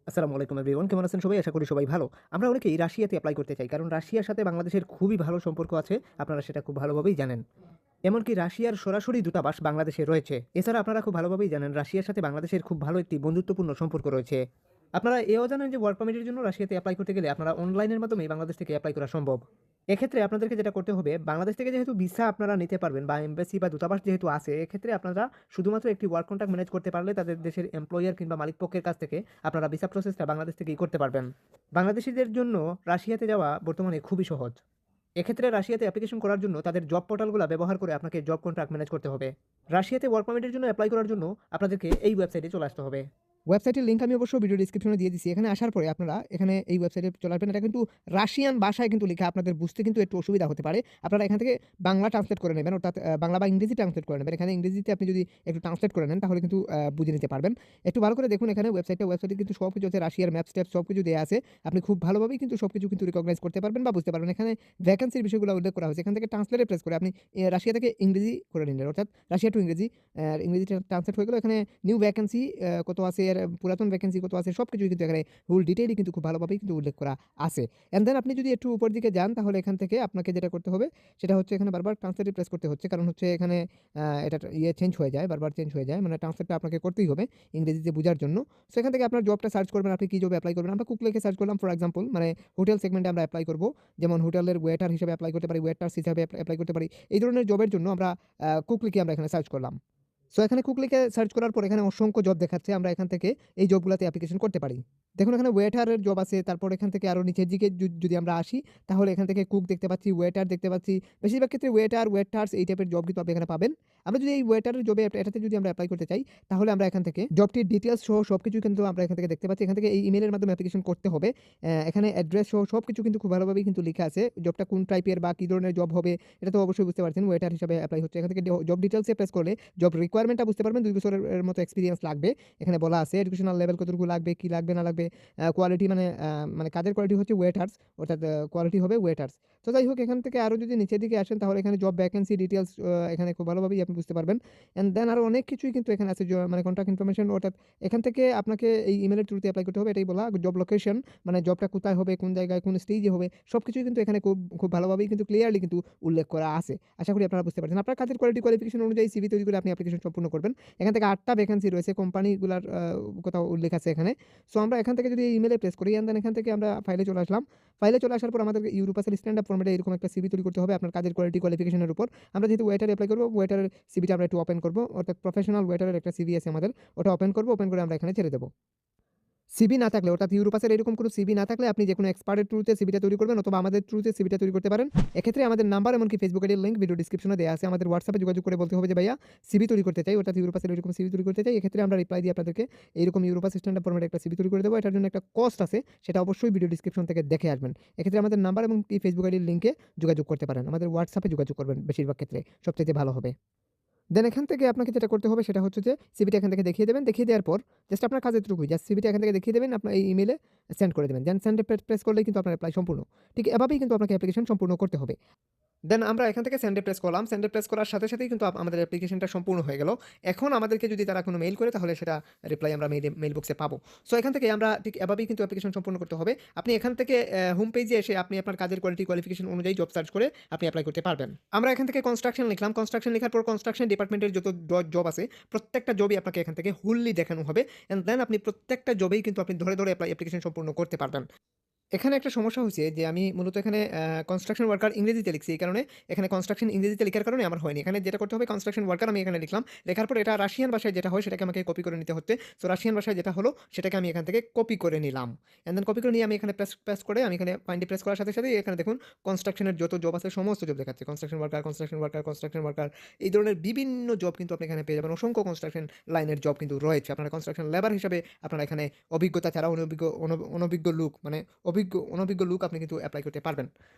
আসসালামু আলাইকুম এভরিওয়ান, কেমন আছেন সবাই? আশা করি সবাই ভালো। আমরা অনেকেই রাশিয়াতে এপ্লাই করতে চাই। কারণ রাশিয়ার সাথে বাংলাদেশের খুবই ভালো সম্পর্ক আছে। আপনারা সেটা খুব ভালোভাবেই জানেন। এমনকি রাশিয়ার সরাসরি দূতাবাস বাংলাদেশে রয়েছে। এছাড়া আপনারা খুব ভালোভাবেই জানেন রাশিয়ার সাথে বাংলাদেশের খুব ভালো একটি বন্ধুত্বপূর্ণ সম্পর্ক রয়েছে। আপনারা এও জানেন যে ওয়ার্ক পারমিটের জন্য রাশিয়াতে এপ্লাই করতে গেলে আপনারা অনলাইনের মাধ্যমেই বাংলাদেশ থেকে এপ্লাই করা সম্ভব। এক্ষেত্রে আপনাদেরকে যেটা করতে হবে, বাংলাদেশ থেকে যেহেতু ভিসা আপনারা নিতে পারবেন বা এমবাসি বা দূতাবাস যেহেতু আছে, এক্ষেত্রে আপনারা শুধুমাত্র একটি ওয়ার্ক কন্ট্রাক্ট ম্যানেজ করতে পারলে তাদের দেশের এমপ্লয়ার কিংবা মালিকপক্ষের কাছ থেকে আপনারা ভিসা প্রসেসটা বাংলাদেশ থেকেই করতে পারবেন। বাংলাদেশীদের জন্য রাশিয়াতে যাওয়া বর্তমানে খুবই সহজ। এক্ষেত্রে রাশিয়াতে অ্যাপ্লিকেশন করার জন্য তাদের জব পোর্টালগুলো ব্যবহার করে আপনাকে জব কন্ট্রাক্ট ম্যানেজ করতে হবে। রাশিয়াতে ওয়ার্ক পারমিটের জন্য এপ্লাই করার জন্য আপনাদেরকে এই ওয়েবসাইটে চলে আসতে হবে। ওয়েবসাইটের লিঙ্ক আমি অবশ্যই ভিডিও ডিসক্রিপশনে দিয়ে দিচ্ছি। এখানে আসার পরে আপনারা এখানে এই ওয়েবসাইটে চলে আসবেন। এটা কিন্তু রাশিয়ান ভাষায় কিন্তু লেখা, আপনাদের বুঝতে কিন্তু একটু অসুবিধা হতে পারে। আপনারা এখান থেকে বাংলা ট্রান্সলেট করে নেবেন, অর্থাৎ বাংলা বা ইংরেজি ট্রান্সলেট করে নেবেন। এখানে ইংরেজিতে আপনি যদি একটু ট্রান্সলেট করে নেন তাহলে কিন্তু বুঝে নিতে পারবেন। একটু ভালো করে দেখুন এখানে ওয়েবসাইটে কিন্তু সবকিছু আছে, রাশিয়ার ম্যাপ-ট্যাপ সবকিছু দেয়া আছে। আপনি খুব ভালোভাবেই কিন্তু সবকিছু কিন্তু রিকগনাইজ করতে পারবেন বা বুঝতে পারবেন। এখানে ভ্যাকেন্সির বিষয়গুলো উল্লেখ করা হয়েছে। এখান থেকে ট্রান্সলেটে প্রেস করে আপনি রাশিয়া থেকে ইংরেজি করে নিলেন, অর্থাৎ রাশিয়া টু ইংরেজি। ইংরেজি ট্রান্সলেট হয়ে গেল। এখানে নিউ ভ্যাকেন্সি কত আছে, এর পুরাতন ভ্যাকেন্সি কত আছে, সবকিছুই কিন্তু এখানে ফুল ডিটেইলই কিন্তু খুব ভালোভাবেই কিন্তু উল্লেখ করা আছে। অ্যান্ড দেন আপনি যদি একটু উপর দিকে যান তাহলে এখান থেকে আপনাকে যেটা করতে হবে সেটা হচ্ছে এখানে বারবার ট্রান্সলেটে প্রেস করতে হচ্ছে। কারণ হচ্ছে এখানে এটা চেঞ্জ হয়ে যায়, বারবার চেঞ্জ হয়ে যায়। মানে ট্রান্সলেটটা আপনাকে করতেই হবে ইংরেজিতে বোঝার জন্য। সো এখান থেকে আপনার জবটা সার্চ করবেন, আপনি কি জবে এপ্লাই করবেন। আমরা কুক লিখে সার্চ করলাম ফর এক্সাম্পল, মানে হোটেল সেগমেন্টে আমরা এপ্লাই করব। যেমন হোটেলের ওয়েটার হিসেবে এপ্লাই করতে পারি, ওয়েটার্স হিসাবে এপ্লাই করতে পারি। এই ধরনের জবের জন্য আমরা কুক লিখে আমরা এখানে সার্চ করলাম। সো এখানে কুক লিখে সার্চ করার পর এখানে অসংখ্য জব দেখাচ্ছে। আমরা এখান থেকে এই জবগুলাতে অ্যাপ্লিকেশন করতে পারি। দেখুন এখানে ওয়েটারের জব আছে। তারপর এখান থেকে আরো নিচের দিকে যদি আমরা আসি তাহলে এখান থেকে কুক দেখতে পাচ্ছি, ওয়েটার দেখতে পাচ্ছি। বেশিরভাগ ক্ষেত্রে ওয়েটার, ওয়েটার্স এই টাইপের জব কিন্তু আপনি এখানে পাবেন। আমরা যদি এই ওয়েটারের জবে এটাতে যদি আমরা এপ্লাই করতে চাই তাহলে আমরা এখান থেকে জবটির ডিটেইলস সহ সবকিছু কিন্তু আমরা এখান থেকে দেখতে পাচ্ছি। এখান থেকে এই ইমেইলের মাধ্যমে অ্যাপ্লিকেশন করতে হবে। এখানে অ্যাড্রেস সহ সবকিছু কিন্তু খুব ভালোভাবেই কিন্তু লেখা আছে। জবটা কোন টাইপের বা কি ধরনের জব হবে এটা তো অবশ্যই বুঝতে পারছেন। ওয়েটার হিসেবে এপ্লাই হচ্ছে। এখান থেকে জব ডিটেইলসে প্রেস করলে জব রিকোয়ারমেন্টটা বুঝতে পারবেন। ২ বছরের মতো এক্সপেরিয়েন্স লাগবে। এখানে বলা আছে এডুকেশনাল লেভেল কতটুকু লাগবে, কি লাগবে না লাগবে। কোয়ালিটি মানে কাজের কোয়ালিটি হচ্ছে ওয়েটার্স, অর্থাৎ কোয়ালিটি হবে ওয়েটার্স। তো যাই হোক এখান থেকে আরো যদি নিচের দিকে আসেন তাহলে এখানে জব ভ্যাকেন্সি ডিটেইলস এখানে খুব ভালোভাবেই আপনি বুঝতে পারবেন। অ্যান্ড দেন আরো অনেক কিছুই কিন্তু এখানে আছে, মানে কন্টাক্ট ইনফরমেশন, অর্থাৎ এখান থেকে আপনাকে এই ইমেইলের থ্রুতে এপ্লাই করতে হবে এটাই বলা। জব লোকেশন মানে জবটা কোথায় হবে, কোন জায়গায়, কোন স্টেজে হবে সবকিছুই কিন্তু এখানে খুব খুব ভালোভাবেই কিন্তু ক্লিয়ারলি কিন্তু উল্লেখ করা আছে। আশা করি আপনারা বুঝতে পারছেন। আপনার কাজের কোয়ালিটি কোয়ালিফিকেশন অনুযায়ী সিভি তৈরি করে আপনি অ্যাপ্লিকেশন সম্পূর্ণ করবেন। এখান থেকে ৮ টা ভ্যাকেন্সি রয়েছে, কোম্পানিগুলার কথা উল্লেখ আছে এখানে। সো আমরা এখান থেকে যদি ইমেইলে প্রেস করি অ্যান্ড দেন এখান থেকে আমরা ফাইলে চলে আসলাম। ফাইলে চলে আসার পর আমাদেরকে ইউরোপাসের স্ট্যান্ডার্ড ফরম্যাটে এরকম একটা সিভি তৈরি করতে হবে আপনার কাজের কোয়ালিটি কোয়ালিফিকেশনের উপর। আমরা যেহেতু ওয়েটার এপ্লাই করব, ওয়েটারের সিভিটা আমরা একটু ওপেন করব, অর্থাৎ প্রফেশনাল ওয়েটারের একটা সিভি আছে আমাদের, ওটা ওপেন করব। ওপেন করে আমরা এখানে ছেড়ে দেব। সিভি না থাকলে, অর্থাৎ ইউরোপাসের এরকম কোনো সিভি না থাকলে আপনি যেকোনো এক্সপার্টের থ্রুতে সিভিটা তৈরি করবেন অথবা আমাদের থ্রুতে সিভিটা তৈরি করতে পারেন। এক্ষেত্রে আমাদের নাম্বার এমনকি ফেসবুক আইডির লিঙ্ক ভিডিও ডিসক্রিপশনে দেওয়া আছে। আমাদের হোয়াটসঅ্যাপে যোগাযোগ করে বলতে হবে যে ভাইয়া সিভি তৈরি করতে চাই, অর্থাৎ ইউরোপাসের এরকম সিভি তৈরি করতে চাই। এক্ষেত্রে আমরা রিপ্লাই দিয়ে আপনাদেরকে এইরকম ইউরোপাস স্ট্যান্ডার্ড ফরম্যাটে একটা সিভি তৈরি করে দেবো। এটার জন্য একটা কস্ট আছে, সেটা অবশ্যই ভিডিও ডিসক্রিপশন থেকে দেখে আসবেন। এক্ষেত্রে আমাদের নাম্বার এবং কি ফেসবুক আইডির লিঙ্কে যোগাযোগ করতে পারেন। আমাদের হোয়াটসঅ্যাপে যোগাযোগ করবেন বেশিরভাগ ক্ষেত্রে, সবচাইতে ভালো হবে। দেন এখান থেকে আপনাকে যেটা করতে হবে সেটা হচ্ছে যে সিভিটা এখান থেকে দেখিয়ে দেবেন। দেখিয়ে দেওয়ার পর জাস্ট আপনার কাজ এতটুকুই, জাস্ট সিভিটা এখান থেকে দেখিয়ে দেবেন, আপনার এই ইমেইলে সেন্ড করে দেবেন। দেন সেন্ডে প্রেস করলেই কিন্তু আপনার অ্যাপ্লাই সম্পূর্ণ। ঠিক এভাবেই কিন্তু আপনাকে অ্যাপ্লিকেশন সম্পূর্ণ করতে হবে। দেন আমরা এখান থেকে সেন্ডে প্রেস করলাম। সেন্ডে প্রেস করার সাথে সাথেই কিন্তু আমাদের অ্যাপ্লিকেশনটা সম্পূর্ণ হয়ে গেল। এখন আমাদেরকে যদি তারা কোনো মেইল করে তাহলে সেটা রিপ্লাই আমরা মেইল বক্সে পাবো। সো এখান থেকে আমরা ঠিক এভাবেই কিন্তু অ্যাপ্লিকেশন সম্পূর্ণ করতে হবে। আপনি এখান থেকে হোম পেজে এসে আপনি আপনার কাজের কোয়ালিটি কোয়ালিফিকেশন অনুযায়ী জব সার্চ করে আপনি এপ্লাই করতে পারবেন। আমরা এখান থেকে কনস্ট্রাকশন লিখলাম। কনস্ট্রাকশন লেখার পর কনস্ট্রাকশন ডিপার্টমেন্টের যত জব আছে প্রত্যেকটা জবই আপনাকে এখান থেকে হুললি দেখানো হবে। অ্যান্ড দেন আপনি প্রত্যেকটা জবেই কিন্তু আপনি ধরে ধরে অ্যাপ্লিকেশন সম্পূর্ণ করতে পারবেন। এখানে একটা সমস্যা হয়েছে যে আমি মূলত এখানে কনস্ট্রাকশন ওয়ার্কার ইংরেজিতে লিখছি। এই কারণে এখানে কনস্ট্রাকশন ইংরেজিতে লেখার কারণে আমার হয়নি। এখানে যেটা করতে হবে কনস্ট্রাকশন ওয়ার্কার আমি এখানে লিখলাম। লেখার পর এটা রাশিয়ান ভাষায় যেটা হয় সেটাকে আমাকে কপি করে নিতে হচ্ছে। সো রাশিয়ান ভাষায় যেটা হলো সেটাকে আমি এখান থেকে কপি করে নিলাম। অ্যান্ড দেন কপি করে নিয়ে আমি এখানে প্রেস করে আমি এখানে ফাইন্ডে প্রেস করার সাথে সাথেই এখানে দেখুন কনস্ট্রাকশনের যত জব আছে সমস্ত জব দেখাচ্ছে। Construction worker, construction worker, construction worker এই ধরনের বিভিন্ন জব কিন্তু আপনি এখানে পেয়ে যাবেন। অসংখ্য কনস্ট্রাকশন লাইনের জব কিন্তু রয়েছে। আপনারা কনস্ট্রাকশন লেবার হিসাবে আপনারা এখানে অভিজ্ঞতা ছাড়া অনভিজ্ঞ লোক মানে অনভিজ্ঞ লোক আপনি কিন্তু এপ্লাই করতে পারবেন।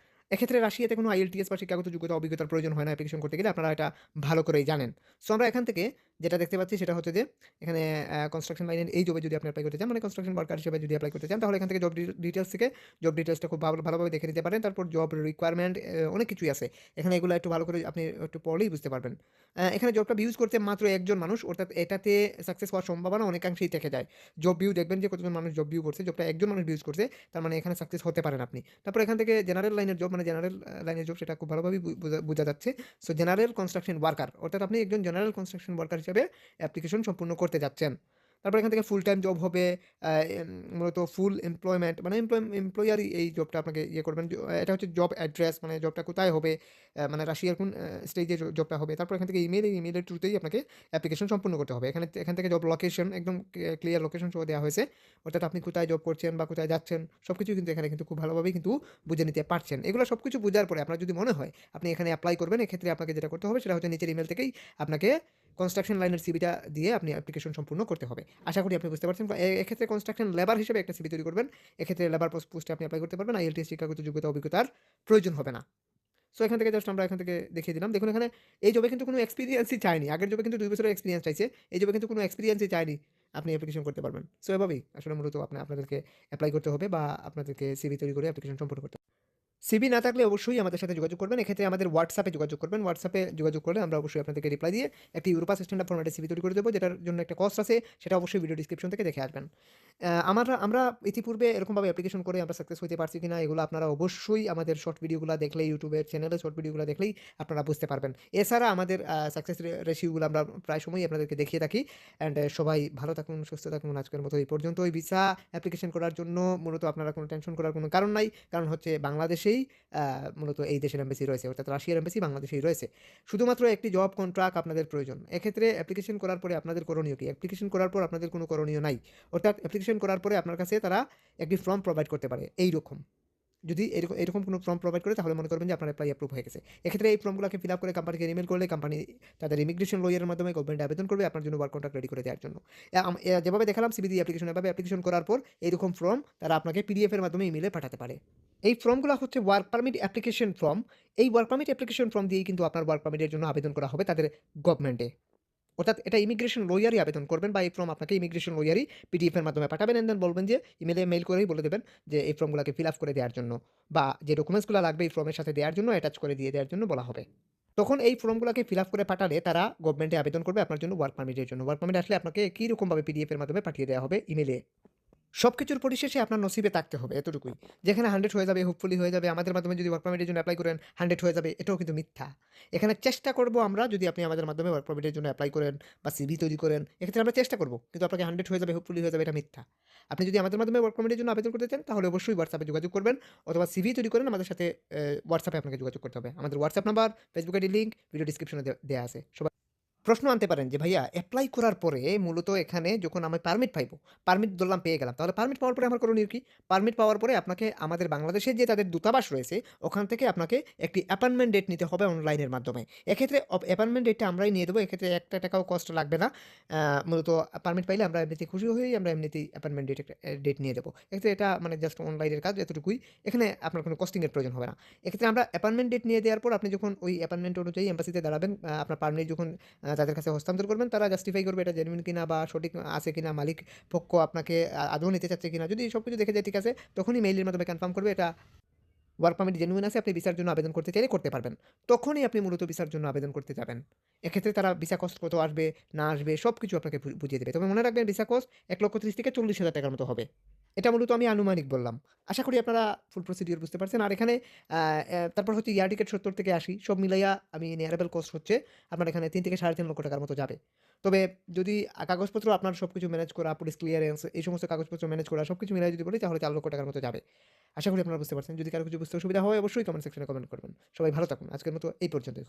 এক্ষেত্রে রাশিয়াতে কোনো আইএলটিএস বা শিক্ষাগত যোগ্যতা অভিজ্ঞতার প্রয়োজন হয় না অ্যাপ্লিকেশন করতে গেলে, আপনারা এটা ভালো করেই জানেন। সো আমরা এখান থেকে যেটা দেখতে পাচ্ছি সেটা হচ্ছে যে এখানে কনস্ট্রাকশন লাইনের এই জবে যদি আপনি এপ্লাই করতে চান, মানে কনস্ট্রাকশন ওয়ার্কার হিসেবে যদি এপ্লাই করতে চান, তাহলে এখান থেকে জব ডিটেইলস থেকে জব ডিটেইলসটা খুব ভালোভাবে দেখে নিতে পারেন। তারপর জব রিকোয়ারমেন্ট অনেক কিছুই আছে। এখানে এগুলো একটু ভালো করে আপনি একটু পড়লেই বুঝতে পারবেন। এখানে জবটা ভিউজ করছে মাত্র একজন মানুষ, অর্থাৎ এটাতে সাকসেস হওয়ার সম্ভাবনা অনেকাংশেই থেকে যায়। জব ভিউ দেখবেন যে কতজন মানুষ জব ভিউ করছে, জবটা একজন মানুষ ভিউজ করছে, তার মানে এখানে সাকসেস হতে পারেন আপনি। তারপর এখান থেকে জেনারেল লাইনের জব, মানে জেনারেল লাইনের জব সেটা খুব ভালোভাবেই বোঝা যাচ্ছে। সো জেনারেল কনস্ট্রাকশন ওয়ার্কার, অর্থাৎ আপনি একজন জেনারেল কনস্ট্রাকশন ওয়ার্কার হিসেবে অ্যাপ্লিকেশন সম্পূর্ণ করতে যাচ্ছেন। তারপর এখান থেকে ফুল টাইম জব হবে, মূলত ফুল এমপ্লয়মেন্ট, মানে এমপ্লয়ারই এই জবটা আপনাকে ইয়ে করবেন। এটা হচ্ছে জব অ্যাড্রেস, মানে জবটা কোথায় হবে, মানে রাশিয়ার কোন স্টেজে জবটা হবে। তারপর এখান থেকে ইমেলের থ্রুতেই আপনাকে অ্যাপ্লিকেশন সম্পূর্ণ করতে হবে। এখান থেকে জব লোকেশন একদম ক্লিয়ার লোকেশন সহ দেওয়া হয়েছে, অর্থাৎ আপনি কোথায় জব করছেন বা কোথায় যাচ্ছেন সব কিছু কিন্তু এখানে কিন্তু খুব ভালোভাবেই কিন্তু বুঝে নিতে পারছেন। এগুলো সব কিছু বোঝার পরে আপনার যদি মনে হয় আপনি এখানে অ্যাপ্লাই করবেন, এক্ষেত্রে আপনাকে যেটা করতে হবে সেটা হচ্ছে নিচের ইমেল থেকেই আপনাকে কনস্ট্রাকশন লাইনের সিভিটা দিয়ে আপনি অ্যাপ্লিকেশন সম্পূর্ণ করতে হবে। আশা করি আপনি বুঝতে পারছেন। এক্ষেত্রে কনস্ট্রাকশন লেবার হিসেবে একটা সিভি তৈরি করবেন। এক্ষেত্রে লেবার পোস্টে আপনি অ্যাপ্লাই করতে পারবেন। আইএলটিএস শিক্ষাগত যোগ্যতা অভিজ্ঞতার প্রয়োজন হবে না। সো এখান থেকে জাস্ট আমরা এখান থেকে দেখিয়ে দিলাম। দেখুন এখানে এই জবে কিন্তু কোনো এক্সপিরিয়েন্সই চায়নি। আগের জবে কিন্তু 2 বছরের এক্সপিরিয়েন্স চাইছে। এই জবে কিন্তু কোনো এক্সপিরিয়েন্সই চায়নি। আপনি অ্যাপ্লিকেশন করতে পারবেন। সো এভাবেই আসলে মূলত আপনাদেরকে এপ্লাই করতে হবে বা আপনাদেরকে সিভি তৈরি করে অ্যাপ্লিকেশন সম্পন্ন করতে হবে। সিভি না থাকলে অবশ্যই আমাদের সাথে যোগাযোগ করবেন। এক্ষেত্রে আমাদের হোয়াটসঅ্যাপে যোগাযোগ করবেন। হোয়াটসঅ্যাপে যোগাযোগ করলে আমরা অবশ্যই আপনাদেরকে রিপ্লাই দিয়ে একটি ইউরোপাস স্ট্যান্ডার্ড ফরম্যাটে সিভি তৈরি করে দেবো, যেটার জন্য একটা কস্ট আছে। সেটা অবশ্যই ভিডিও ডিসক্রিপশন থেকে দেখে আসবেন। আমরা ইতিপূর্বে এরকমভাবে অ্যাপ্লিকেশন করে আমরা সাকসেস হতে পারছি কিনা এগুলো আপনারা অবশ্যই আমাদের শর্ট ভিডিওগুলো দেখলেই, ইউটিউবের চ্যানেলে শর্ট ভিডিওগুলো দেখলেই আপনারা বুঝতে পারবেন। এছাড়া আমাদের সাকসেস রেশিওগুলো আমরা প্রায় সময়ই আপনাদেরকে দেখিয়ে থাকি। অ্যান্ড সবাই ভালো থাকুন, সুস্থ থাকুন। আজকের মতো এই পর্যন্তই। ভিসা অ্যাপ্লিকেশন করার জন্য মূলত আপনারা কোনো টেনশন করার কোনো কারণ নাই। কারণ হচ্ছে বাংলাদেশেই মূলত এই দেশের এম্বাসি রয়েছে, অর্থাৎ রাশিয়ার এম্বাসি বাংলাদেশেই রয়েছে। শুধুমাত্র একটি জব কন্ট্রাক্ট আপনাদের প্রয়োজন। এক্ষেত্রে অ্যাপ্লিকেশন করার পরে আপনাদের করণীয় কি? অ্যাপ্লিকেশন করার পর আপনাদের কোনো করণীয় নাই। অর্থাৎ অ্যাপ্লিকেশন করার পরে আপনার কাছে তারা একটি ফর্ম প্রোভাইড করতে পারে এইরকম। যদি এরকম কোনো ফর্ম প্রোভাইড করে তাহলে মনে করবেন যে আপনার অ্যাপ্লাই অ্যাপ্রুভ হয়ে গেছে। এক্ষেত্রে এই ফর্মগুলোকে ফিল আপ করে কোম্পানিকে ইমেল করলে কোম্পানি তাদের ইমিগ্রেশন লয়ারের মাধ্যমে গভর্নমেন্টে আবেদন করবে আপনার জন্য ওয়ার্ক কন্ট্রাক্ট রেডি করে দেওয়ার জন্য। যেভাবে দেখালাম সিভি দিয়ে অ্যাপ্লিকেশন, এভাবে অ্যাপ্লিকেশন করার পর এইরকম ফর্ম তারা আপনাকে পিডিএফ এর মাধ্যমে ইমেলে পাঠাতে পারে। এই ফর্মগুলো হচ্ছে ওয়ার্ক পারমিট অ্যাপ্লিকেশন ফর্ম। এই ওয়ার্ক পারমিট অ্যাপ্লিকেশন ফর্ম দিয়েই কিন্তু আপনার ওয়ার্ক পারমিটের জন্য আবেদন করা হবে তাদের গভর্নমেন্টে। অর্থাৎ এটা ইমিগ্রেশন লয়ারই আবেদন করবেন বা এই ফর্ম আপনাকে ইমিগ্রেশন লয়ারই পিডিএফ এর মাধ্যমে পাঠাবেন। এন্ড দেন বলবেন যে মেইল করেই বলে দেবেন যে এই ফর্মগুলোকে ফিল আপ করে দেওয়ার জন্য বা যে ডকুমেন্টসগুলো লাগবে এই ফর্মের সাথে দেওয়ার জন্য অ্যাটাচ করে দিয়ে দেওয়ার জন্য বলা হবে। তখন এই ফর্মগুলোকে ফিল আপ করে পাঠালে তারা গভর্নমেন্টে আবেদন করবে আপনার জন্য ওয়ার্ক পারমিটের জন্য। ওয়ার্ক পারমিট আসলে আপনাকে একই রকমভাবে পিডিএফ এর মাধ্যমে পাঠিয়ে দেওয়া হবে ইমেলে। সবকিছুর পরিশেষে আপনার নসিবে থাকতে হবে এতটুকুই। যেখানে 100 হয়ে যাবে, হোপফুলি হয়ে যাবে, আমাদের মাধ্যমে যদি ওয়ার্ক পারমিটের জন্য এপ্লাই করেন 100 হয়ে যাবে, এটাও কিন্তু মিথ্যা। এখানে চেষ্টা করব আমরা, যদি আপনি আমাদের মাধ্যমে ওয়ার্ক পারমিটের জন্য এপ্লাই করেন বা সিভি তৈরি করেন, এক্ষেত্রে আমরা চেষ্টা করব। কিন্তু আপনাকে 100 হয়ে যাবে, হোপফুলি হয়ে যাবে, এটা মিথ্যা। আপনি যদি আমাদের মাধ্যমে ওয়ার্ক পারমিটের জন্য আবেদন করতে চান তাহলে অবশ্যই হোয়াটসঅ্যাপে যোগাযোগ করবেন, অথবা সিভি তৈরি করেন আমাদের সাথে হোয়াটসঅ্যাপে আপনাকে যোগাযোগ করতে হবে। আমাদের WhatsApp number, Facebook ID link video ডিসক্রিপশনে দেয়া আছে। প্রশ্ন আনতে পারেন যে ভাইয়া এপ্লাই করার পরে মূলত এখানে যখন আমি পারমিট পাইবো, পারমিট ধরলাম পেয়ে গেলাম। তাহলে পারমিট পাওয়ার পরে আমার করণীয় কি? পারমিট পাওয়ার পরে আপনাকে আমাদের বাংলাদেশে যে তাদের দূতাবাস রয়েছে ওখান থেকে আপনাকে একটি অ্যাপয়েন্টমেন্ট ডেট নিতে হবে অনলাইনের মাধ্যমে। এক্ষেত্রে অ্যাপয়েন্টমেন্ট ডেটটা আমরাই নিয়ে দেবো। এক্ষেত্রে একটা টাকাও কষ্ট লাগবে না। মূলত পারমিট পাইলে আমরা এমনিতেই খুশি হই, আমরা এমনিতেই অ্যাপয়েন্টমেন্ট ডেট নিয়ে দেবো। এক্ষেত্রে এটা মানে জাস্ট অনলাইনের কাজ, এতটুকুই। এখানে আপনার কোনো কস্টিংয়ের প্রয়োজন হবে না। এক্ষেত্রে আমরা অ্যাপয়েন্টমেন্ট ডেট নিয়ে দেওয়ার পর আপনি যখন ওই অ্যাপয়েন্টমেন্ট অনুযায়ী এম্বাসিতে দাঁড়াবেন, আপনার পারমিট যখন তাদের কাছে হস্তান্তর করবেন, তারা জাস্টিফাই করবে এটা জেনুইন কিনা বা সঠিক আছে কিনা, মালিক পক্ষ আপনাকে আদৌ নিতে চাচ্ছে কিনা। যদি সবকিছু দেখে যায় ঠিক আছে, তখনই মেইলের মাধ্যমে কনফার্ম করবে এটা ওয়ার্ক পারমিট জেনুইন আছে, আপনি ভিসার জন্য আবেদন করতে চাইলে করতে পারবেন। তখনই আপনি মূলত ভিসার জন্য আবেদন করতে যাবেন। এক্ষেত্রে তারা ভিসা কস্ট কত আসবে না আসবে সবকিছু আপনাকে বুঝিয়ে দেবে। তবে মনে রাখবেন ভিসা কস্ট 1,30,000 থেকে 40,000 টাকার মতো হবে। এটা মূলত আমি আনুমানিক বললাম। আশা করি আপনারা ফুল প্রসিডিউর বুঝতে পারছেন। আর এখানে তারপর হচ্ছে এয়ার টিকেট 70 থেকে 80 সব মিলাইয়া আমি নিয়ারেবল কস্ট হচ্ছে আপনার এখানে 3 থেকে 3.5 লক্ষ টাকার মতো যাবে। তবে যদি কাগজপত্র আপনার সবকিছু ম্যানেজ করা, পুলিশ ক্লিয়ারেন্স এই সমস্ত কাগজপত্র ম্যানেজ করা সবকিছু মিলাই যদি বলি তাহলে 4 লক্ষ টাকার মতো যাবে। আশা করি আপনারা বুঝতে পারছেন। যদি কারো কিছু বুঝতে অসুবিধা হয় অবশ্যই কমেন্ট সেকশনে কমেন্ট করবেন। সবাই ভালো থাকুন। আজকের মতো এই পর্যন্তই।